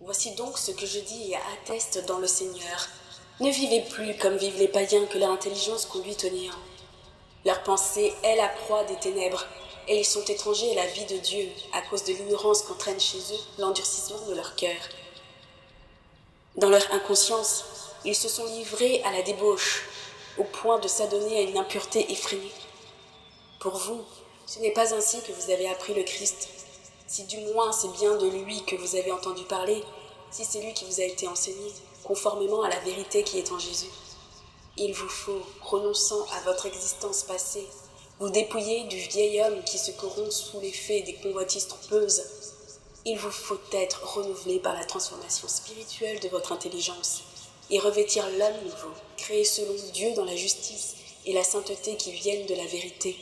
Voici donc ce que je dis et atteste dans le Seigneur. Ne vivez plus comme vivent les païens que leur intelligence conduit au néant. Leur pensée est la proie des ténèbres, et ils sont étrangers à la vie de Dieu à cause de l'ignorance qu'entraîne chez eux l'endurcissement de leur cœur. Dans leur inconscience, ils se sont livrés à la débauche, au point de s'adonner à une impureté effrénée. Pour vous, ce n'est pas ainsi que vous avez appris le Christ. Si du moins c'est bien de lui que vous avez entendu parler, si c'est lui qui vous a été enseigné, conformément à la vérité qui est en Jésus. Il vous faut, renonçant à votre existence passée, vous dépouiller du vieil homme qui se corrompt sous l'effet des convoitises trompeuses. Il vous faut être renouvelé par la transformation spirituelle de votre intelligence et revêtir l'homme nouveau, créé selon Dieu dans la justice et la sainteté qui viennent de la vérité.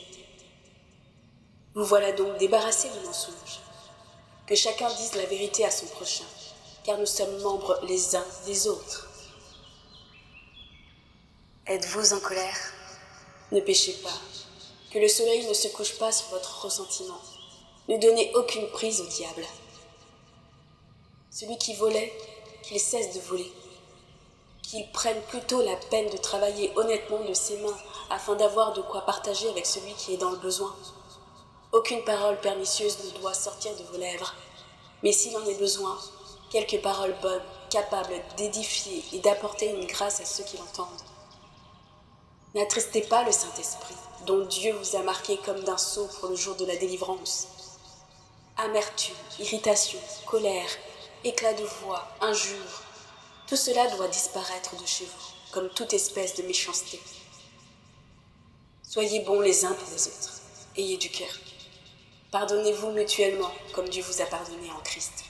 Vous voilà donc débarrassés du mensonge. Que chacun dise la vérité à son prochain, car nous sommes membres les uns des autres. Êtes-vous en colère? Ne péchez pas. Que le soleil ne se couche pas sur votre ressentiment. Ne donnez aucune prise au diable. Celui qui volait, qu'il cesse de voler. Qu'il prenne plutôt la peine de travailler honnêtement de ses mains afin d'avoir de quoi partager avec celui qui est dans le besoin. Aucune parole pernicieuse ne doit sortir de vos lèvres, mais s'il en est besoin, quelques paroles bonnes, capables d'édifier et d'apporter une grâce à ceux qui l'entendent. N'attristez pas le Saint-Esprit, dont Dieu vous a marqué comme d'un sceau pour le jour de la délivrance. Amertume, irritation, colère, éclat de voix, injures, tout cela doit disparaître de chez vous, comme toute espèce de méchanceté. Soyez bons les uns pour les autres, ayez du cœur. Pardonnez-vous mutuellement, comme Dieu vous a pardonné en Christ.